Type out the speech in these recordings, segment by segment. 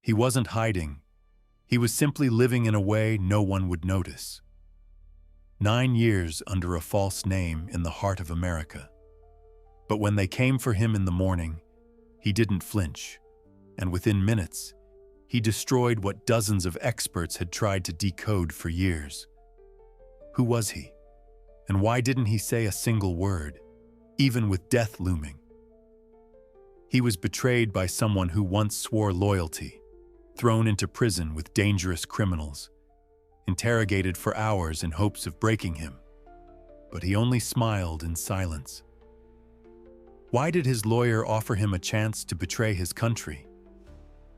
He wasn't hiding. He was simply living in a way no one would notice. 9 years under a false name in the heart of America. But when they came for him in the morning, he didn't flinch, and within minutes, he destroyed what dozens of experts had tried to decode for years. Who was he? And why didn't he say a single word, even with death looming? He was betrayed by someone who once swore loyalty, thrown into prison with dangerous criminals, interrogated for hours in hopes of breaking him. But he only smiled in silence. Why did his lawyer offer him a chance to betray his country?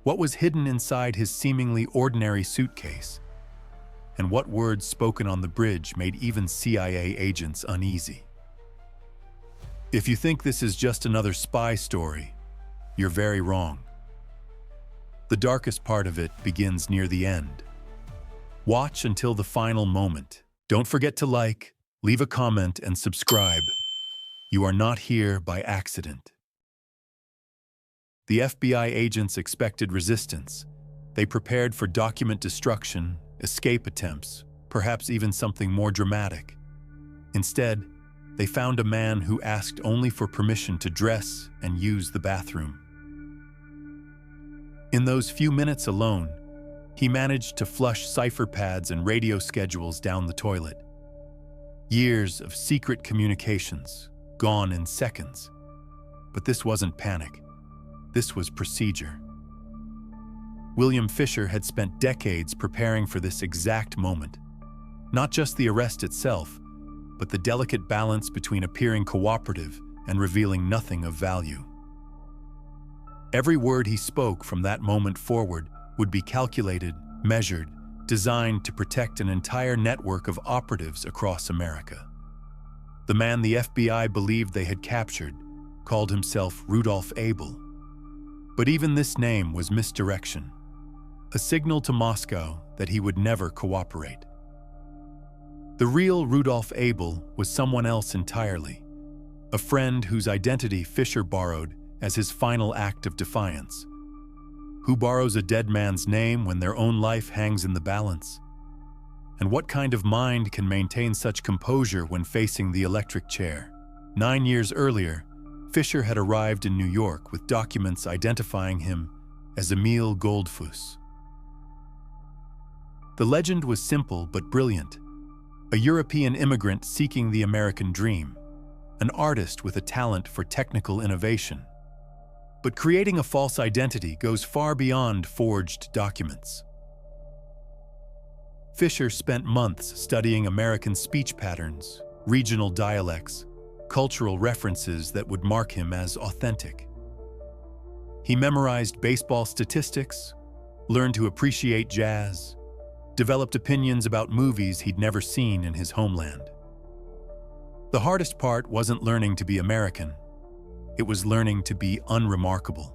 What was hidden inside his seemingly ordinary suitcase? And what words spoken on the bridge made even CIA agents uneasy? If you think this is just another spy story, you're very wrong. The darkest part of it begins near the end. Watch until the final moment. Don't forget to like, leave a comment, and subscribe. You are not here by accident. The FBI agents expected resistance. They prepared for document destruction, escape attempts, perhaps even something more dramatic. Instead, they found a man who asked only for permission to dress and use the bathroom. In those few minutes alone, he managed to flush cipher pads and radio schedules down the toilet. Years of secret communications, gone in seconds. But this wasn't panic. This was procedure. William Fisher had spent decades preparing for this exact moment. Not just the arrest itself, but the delicate balance between appearing cooperative and revealing nothing of value. Every word he spoke from that moment forward would be calculated, measured, designed to protect an entire network of operatives across America. The man the FBI believed they had captured called himself Rudolph Abel. But even this name was misdirection, a signal to Moscow that he would never cooperate. The real Rudolph Abel was someone else entirely, a friend whose identity Fisher borrowed as his final act of defiance. Who borrows a dead man's name when their own life hangs in the balance? And what kind of mind can maintain such composure when facing the electric chair? 9 years earlier, Fisher had arrived in New York with documents identifying him as Emil Goldfuss. The legend was simple but brilliant. A European immigrant seeking the American dream, an artist with a talent for technical innovation. But creating a false identity goes far beyond forged documents. Fisher spent months studying American speech patterns, regional dialects, cultural references that would mark him as authentic. He memorized baseball statistics, learned to appreciate jazz, developed opinions about movies he'd never seen in his homeland. The hardest part wasn't learning to be American. It was learning to be unremarkable.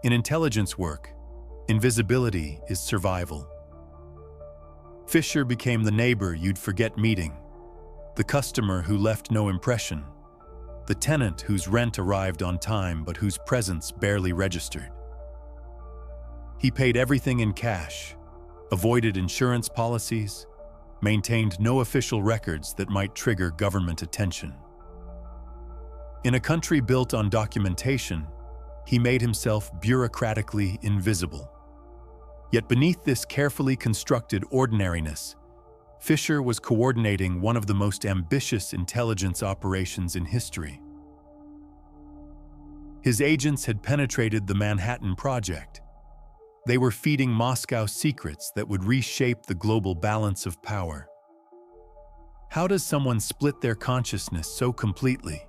In intelligence work, invisibility is survival. Fisher became the neighbor you'd forget meeting, the customer who left no impression, the tenant whose rent arrived on time but whose presence barely registered. He paid everything in cash, avoided insurance policies, maintained no official records that might trigger government attention. In a country built on documentation, he made himself bureaucratically invisible. Yet beneath this carefully constructed ordinariness, Fisher was coordinating one of the most ambitious intelligence operations in history. His agents had penetrated the Manhattan Project. They were feeding Moscow secrets that would reshape the global balance of power. How does someone split their consciousness so completely?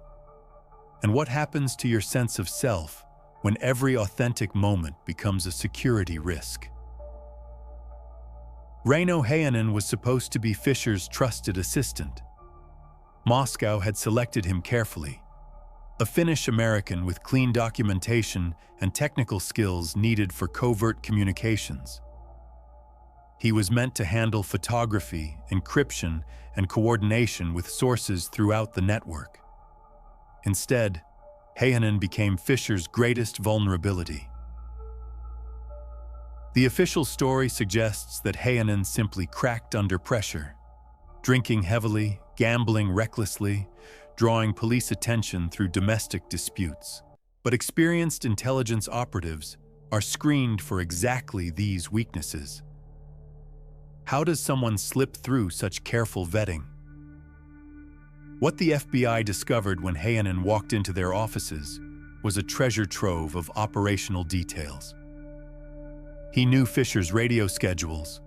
And what happens to your sense of self when every authentic moment becomes a security risk? Reino Heinonen was supposed to be Fisher's trusted assistant. Moscow had selected him carefully, a Finnish American with clean documentation and technical skills needed for covert communications. He was meant to handle photography, encryption, and coordination with sources throughout the network. Instead, Heinonen became Fisher's greatest vulnerability. The official story suggests that Heinonen simply cracked under pressure, drinking heavily, gambling recklessly, drawing police attention through domestic disputes. But experienced intelligence operatives are screened for exactly these weaknesses. How does someone slip through such careful vetting? What the FBI discovered when Heinonen walked into their offices was a treasure trove of operational details. He knew Fisher's radio schedules,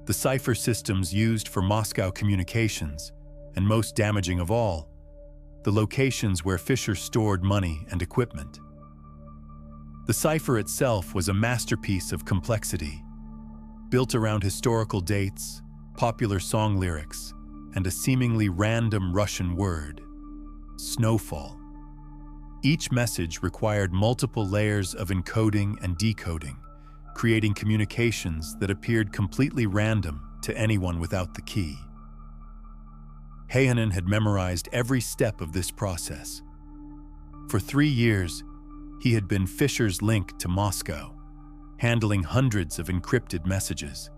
the cipher systems used for Moscow communications, and most damaging of all, the locations where Fisher stored money and equipment. The cipher itself was a masterpiece of complexity, built around historical dates, popular song lyrics, and a seemingly random Russian word, snowfall. Each message required multiple layers of encoding and decoding, creating communications that appeared completely random to anyone without the key. Heinonen had memorized every step of this process. For 3 years, he had been Fisher's link to Moscow, handling hundreds of encrypted messages.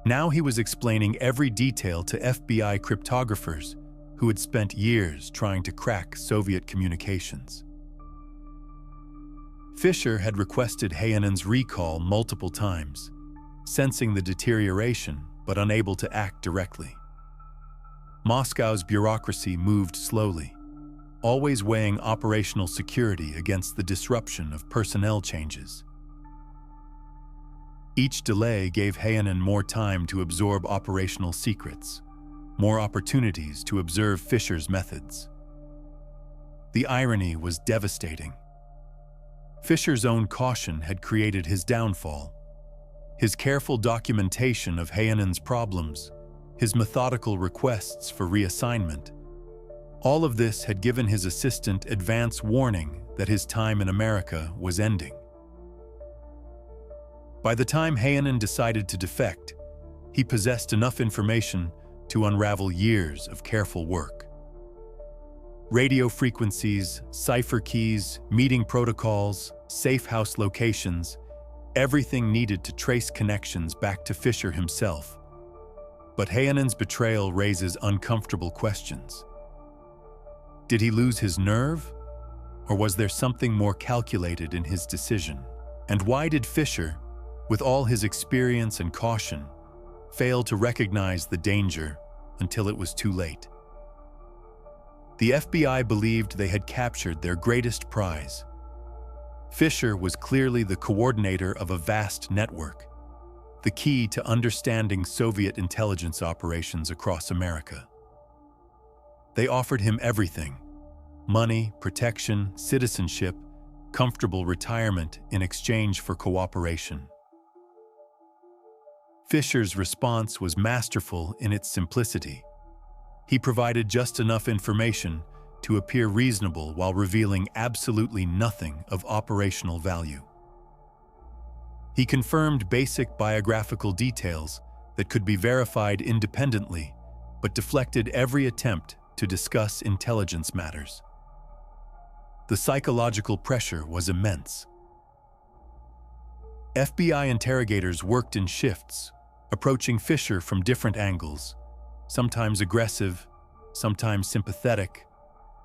Now he was explaining every detail to FBI cryptographers who had spent years trying to crack Soviet communications. Fisher had requested Heinenen's recall multiple times, sensing the deterioration but unable to act directly. Moscow's bureaucracy moved slowly, always weighing operational security against the disruption of personnel changes. Each delay gave Heinonen more time to absorb operational secrets, more opportunities to observe Fisher's methods. The irony was devastating. Fisher's own caution had created his downfall. His careful documentation of Heinenen's problems, his methodical requests for reassignment, all of this had given his assistant advance warning that his time in America was ending. By the time Heinonen decided to defect, he possessed enough information to unravel years of careful work. Radio frequencies, cipher keys, meeting protocols, safe house locations, everything needed to trace connections back to Fisher himself. But Heinenen's betrayal raises uncomfortable questions. Did he lose his nerve? Or was there something more calculated in his decision? And why did Fisher, with all his experience and caution, fail to recognize the danger until it was too late? The FBI believed they had captured their greatest prize. Fisher was clearly the coordinator of a vast network, the key to understanding Soviet intelligence operations across America. They offered him everything: money, protection, citizenship, comfortable retirement in exchange for cooperation. Fisher's response was masterful in its simplicity. He provided just enough information to appear reasonable while revealing absolutely nothing of operational value. He confirmed basic biographical details that could be verified independently, but deflected every attempt to discuss intelligence matters. The psychological pressure was immense. FBI interrogators worked in shifts, approaching Fisher from different angles, sometimes aggressive, sometimes sympathetic,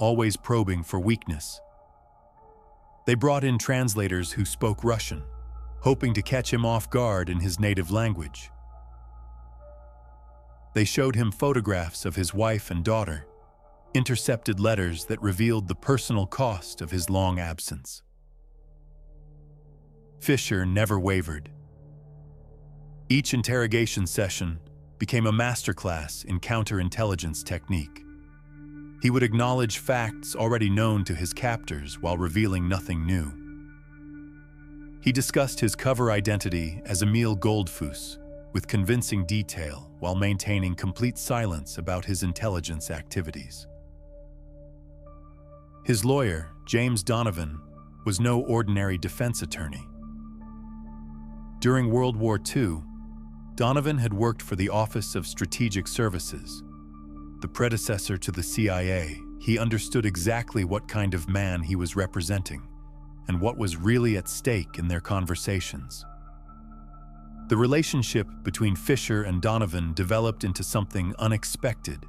always probing for weakness. They brought in translators who spoke Russian, hoping to catch him off guard in his native language. They showed him photographs of his wife and daughter, intercepted letters that revealed the personal cost of his long absence. Fisher never wavered. Each interrogation session became a masterclass in counterintelligence technique. He would acknowledge facts already known to his captors while revealing nothing new. He discussed his cover identity as Emil Goldfuss with convincing detail while maintaining complete silence about his intelligence activities. His lawyer, James Donovan, was no ordinary defense attorney. During World War II, Donovan had worked for the Office of Strategic Services, the predecessor to the CIA. He understood exactly what kind of man he was representing and what was really at stake in their conversations. The relationship between Fisher and Donovan developed into something unexpected: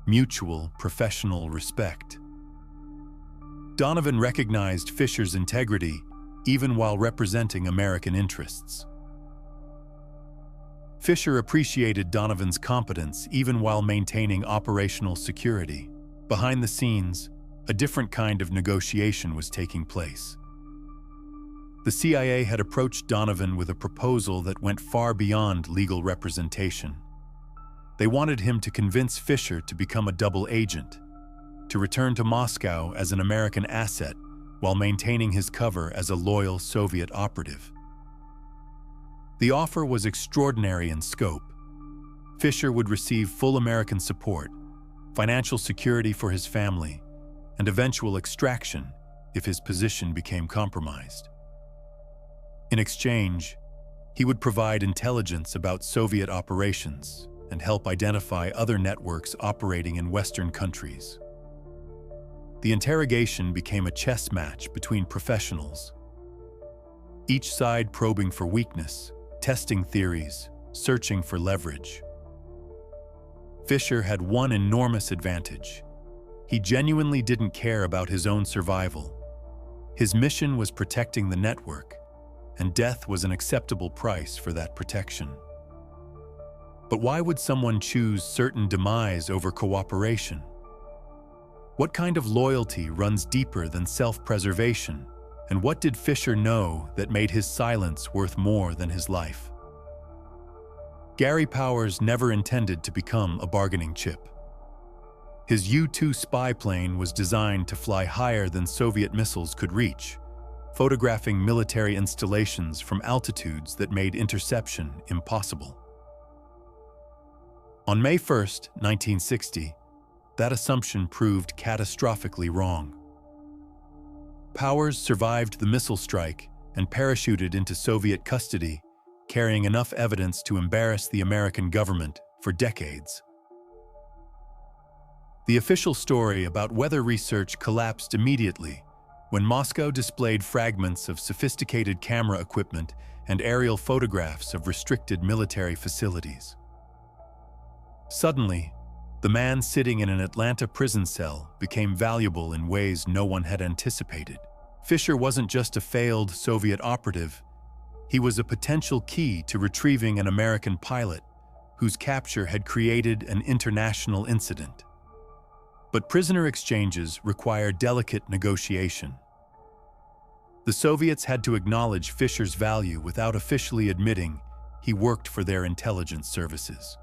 mutual professional respect. Donovan recognized Fisher's integrity even while representing American interests. Fisher appreciated Donovan's competence even while maintaining operational security. Behind the scenes, a different kind of negotiation was taking place. The CIA had approached Donovan with a proposal that went far beyond legal representation. They wanted him to convince Fisher to become a double agent, to return to Moscow as an American asset while maintaining his cover as a loyal Soviet operative. The offer was extraordinary in scope. Fisher would receive full American support, financial security for his family, and eventual extraction if his position became compromised. In exchange, he would provide intelligence about Soviet operations and help identify other networks operating in Western countries. The interrogation became a chess match between professionals, each side probing for weakness, testing theories, searching for leverage. Fisher had one enormous advantage. He genuinely didn't care about his own survival. His mission was protecting the network, and death was an acceptable price for that protection. But why would someone choose certain demise over cooperation? What kind of loyalty runs deeper than self-preservation, and what did Fisher know that made his silence worth more than his life? Gary Powers never intended to become a bargaining chip. His U-2 spy plane was designed to fly higher than Soviet missiles could reach, photographing military installations from altitudes that made interception impossible. On May 1, 1960, that assumption proved catastrophically wrong. Powers survived the missile strike and parachuted into Soviet custody, carrying enough evidence to embarrass the American government for decades. The official story about weather research collapsed immediately when Moscow displayed fragments of sophisticated camera equipment and aerial photographs of restricted military facilities. Suddenly, the man sitting in an Atlanta prison cell became valuable in ways no one had anticipated. Fisher wasn't just a failed Soviet operative, he was a potential key to retrieving an American pilot whose capture had created an international incident. But prisoner exchanges require delicate negotiation. The Soviets had to acknowledge Fisher's value without officially admitting he worked for their intelligence services.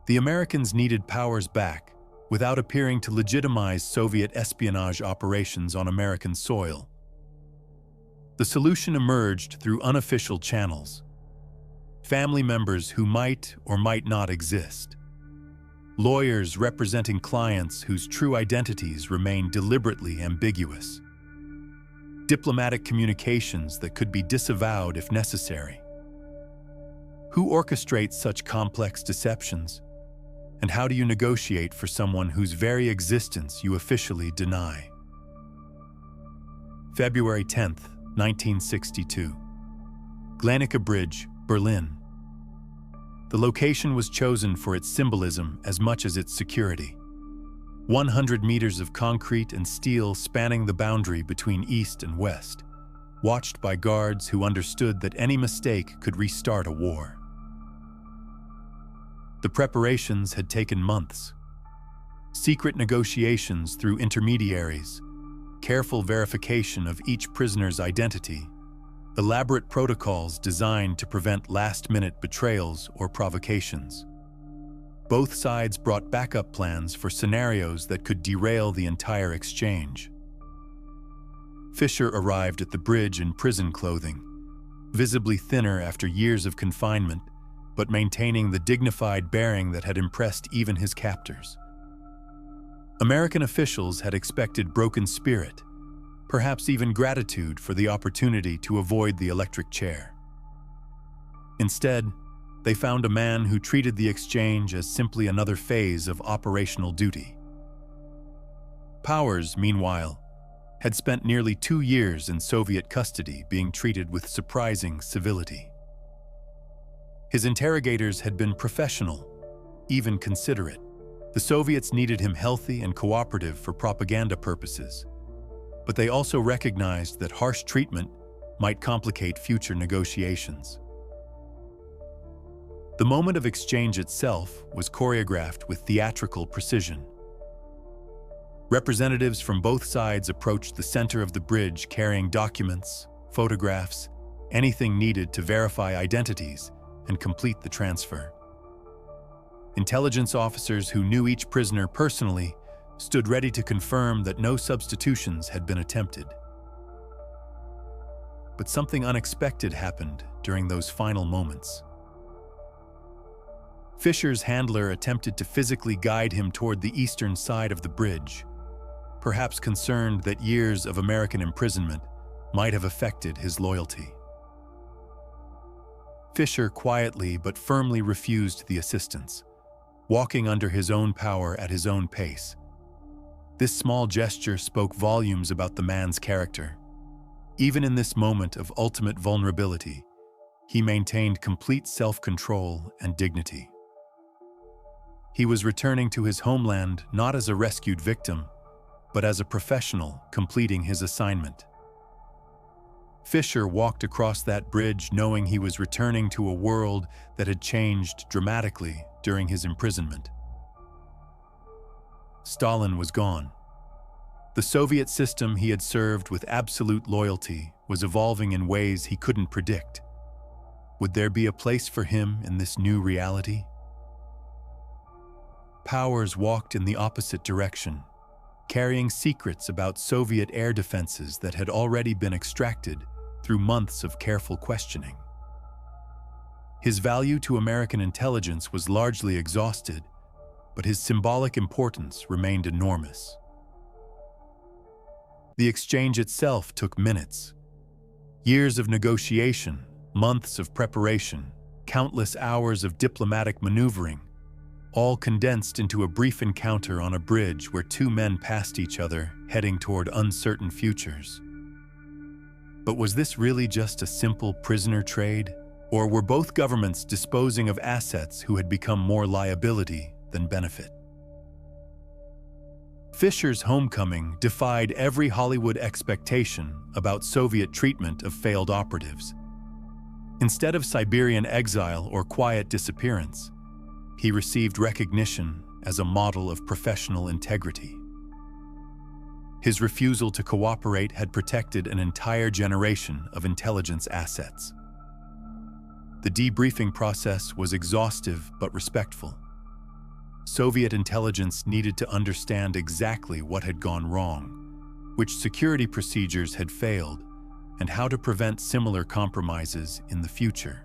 The Americans needed Powers back without appearing to legitimize Soviet espionage operations on American soil. The solution emerged through unofficial channels: family members who might or might not exist, lawyers representing clients whose true identities remained deliberately ambiguous, diplomatic communications that could be disavowed if necessary. Who orchestrates such complex deceptions? And how do you negotiate for someone whose very existence you officially deny? February 10, 1962. Glanica Bridge, Berlin. The location was chosen for its symbolism as much as its security. 100 meters of concrete and steel spanning the boundary between East and West, watched by guards who understood that any mistake could restart a war. The preparations had taken months. Secret negotiations through intermediaries, careful verification of each prisoner's identity, elaborate protocols designed to prevent last-minute betrayals or provocations. Both sides brought backup plans for scenarios that could derail the entire exchange. Fisher arrived at the bridge in prison clothing, visibly thinner after years of confinement, but maintaining the dignified bearing that had impressed even his captors. American officials had expected broken spirit, perhaps even gratitude for the opportunity to avoid the electric chair. Instead, they found a man who treated the exchange as simply another phase of operational duty. Powers, meanwhile, had spent nearly 2 years in Soviet custody being treated with surprising civility. His interrogators had been professional, even considerate. The Soviets needed him healthy and cooperative for propaganda purposes, but they also recognized that harsh treatment might complicate future negotiations. The moment of exchange itself was choreographed with theatrical precision. Representatives from both sides approached the center of the bridge carrying documents, photographs, anything needed to verify identities and complete the transfer. Intelligence officers who knew each prisoner personally stood ready to confirm that no substitutions had been attempted. But something unexpected happened during those final moments. Fisher's handler attempted to physically guide him toward the eastern side of the bridge, perhaps concerned that years of American imprisonment might have affected his loyalty. Fisher quietly but firmly refused the assistance, walking under his own power at his own pace. This small gesture spoke volumes about the man's character. Even in this moment of ultimate vulnerability, he maintained complete self-control and dignity. He was returning to his homeland not as a rescued victim, but as a professional completing his assignment. Fisher walked across that bridge knowing he was returning to a world that had changed dramatically during his imprisonment. Stalin was gone. The Soviet system he had served with absolute loyalty was evolving in ways he couldn't predict. Would there be a place for him in this new reality? Powers walked in the opposite direction, carrying secrets about Soviet air defenses that had already been extracted through months of careful questioning. His value to American intelligence was largely exhausted, but his symbolic importance remained enormous. The exchange itself took minutes. Years of negotiation, months of preparation, countless hours of diplomatic maneuvering, all condensed into a brief encounter on a bridge where two men passed each other, heading toward uncertain futures. But was this really just a simple prisoner trade, or were both governments disposing of assets who had become more liability than benefit? Fisher's homecoming defied every Hollywood expectation about Soviet treatment of failed operatives. Instead of Siberian exile or quiet disappearance, he received recognition as a model of professional integrity. His refusal to cooperate had protected an entire generation of intelligence assets. The debriefing process was exhaustive but respectful. Soviet intelligence needed to understand exactly what had gone wrong, which security procedures had failed, and how to prevent similar compromises in the future.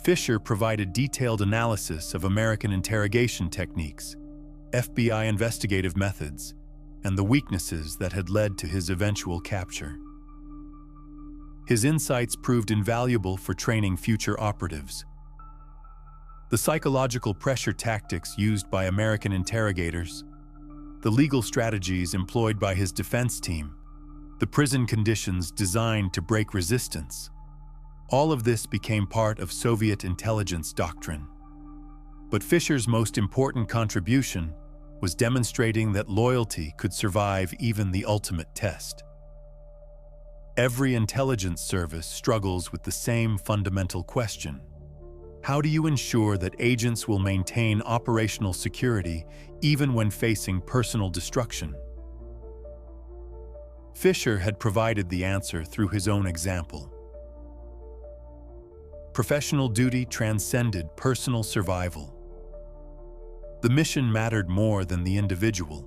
Fisher provided detailed analysis of American interrogation techniques, FBI investigative methods, and the weaknesses that had led to his eventual capture. His insights proved invaluable for training future operatives. The psychological pressure tactics used by American interrogators, the legal strategies employed by his defense team, the prison conditions designed to break resistance, all of this became part of Soviet intelligence doctrine. But Fisher's most important contribution was demonstrating that loyalty could survive even the ultimate test. Every intelligence service struggles with the same fundamental question. How do you ensure that agents will maintain operational security even when facing personal destruction? Fisher had provided the answer through his own example. Professional duty transcended personal survival. The mission mattered more than the individual.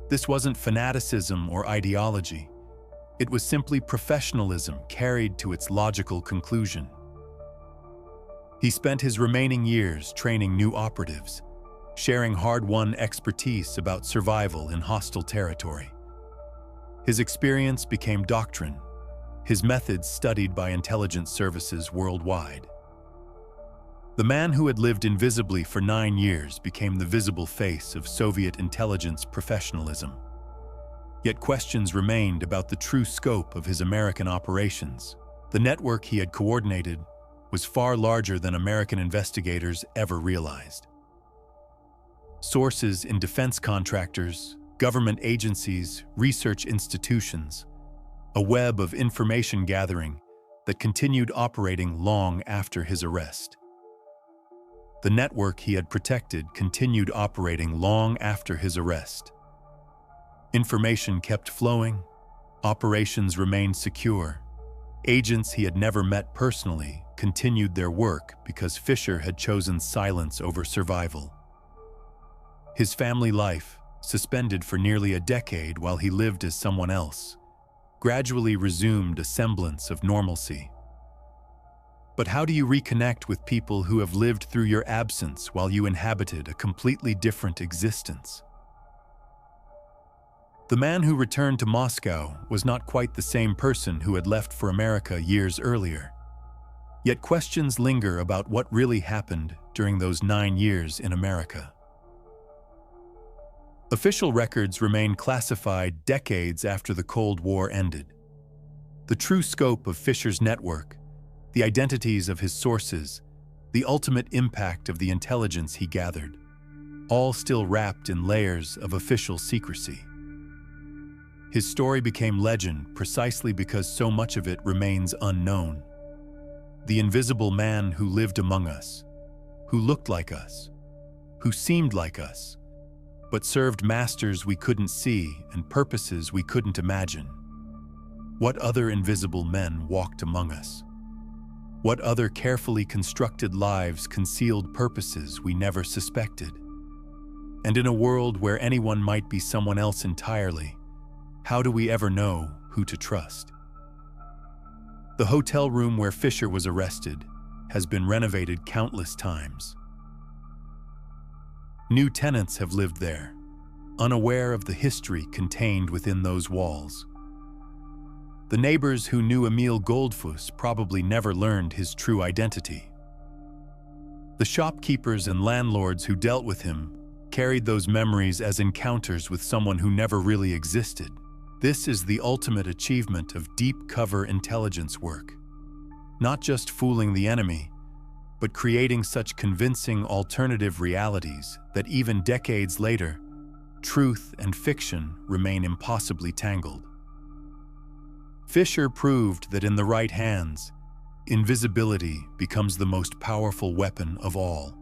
This wasn't fanaticism or ideology. It was simply professionalism carried to its logical conclusion. He spent his remaining years training new operatives, sharing hard-won expertise about survival in hostile territory. His experience became doctrine, his methods studied by intelligence services worldwide. The man who had lived invisibly for 9 years became the visible face of Soviet intelligence professionalism. Yet questions remained about the true scope of his American operations. The network he had coordinated was far larger than American investigators ever realized. Sources in defense contractors, government agencies, research institutions, a web of information gathering that continued operating long after his arrest. The network he had protected continued operating long after his arrest. Information kept flowing, operations remained secure. Agents he had never met personally continued their work because Fisher had chosen silence over survival. His family life, suspended for nearly a decade while he lived as someone else, gradually resumed a semblance of normalcy. But how do you reconnect with people who have lived through your absence while you inhabited a completely different existence? The man who returned to Moscow was not quite the same person who had left for America years earlier. Yet questions linger about what really happened during those 9 years in America. Official records remain classified decades after the Cold War ended. The true scope of Fisher's network, the identities of his sources, the ultimate impact of the intelligence he gathered, all still wrapped in layers of official secrecy. His story became legend precisely because so much of it remains unknown. The invisible man who lived among us, who looked like us, who seemed like us, but served masters we couldn't see and purposes we couldn't imagine. What other invisible men walked among us? What other carefully constructed lives concealed purposes we never suspected? And in a world where anyone might be someone else entirely, how do we ever know who to trust? The hotel room where Fisher was arrested has been renovated countless times. New tenants have lived there, unaware of the history contained within those walls. The neighbors who knew Emil Goldfuss probably never learned his true identity. The shopkeepers and landlords who dealt with him carried those memories as encounters with someone who never really existed. This is the ultimate achievement of deep cover intelligence work. Not just fooling the enemy, but creating such convincing alternative realities that even decades later, truth and fiction remain impossibly tangled. Fisher proved that in the right hands, invisibility becomes the most powerful weapon of all.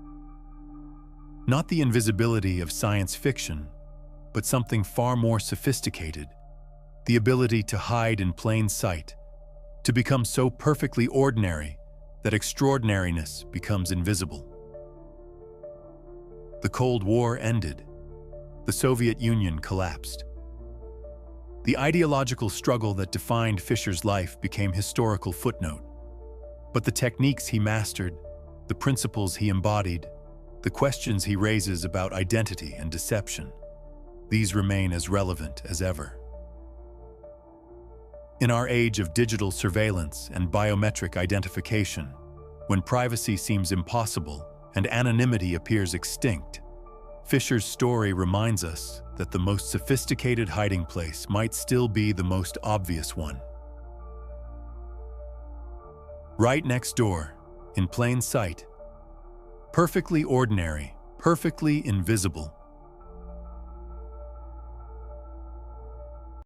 Not the invisibility of science fiction, but something far more sophisticated, the ability to hide in plain sight, to become so perfectly ordinary that extraordinariness becomes invisible. The Cold War ended. The Soviet Union collapsed. The ideological struggle that defined Fisher's life became historical footnote. But the techniques he mastered, the principles he embodied, the questions he raises about identity and deception, these remain as relevant as ever. In our age of digital surveillance and biometric identification, when privacy seems impossible and anonymity appears extinct, Fisher's story reminds us that the most sophisticated hiding place might still be the most obvious one. Right next door, in plain sight, perfectly ordinary, perfectly invisible,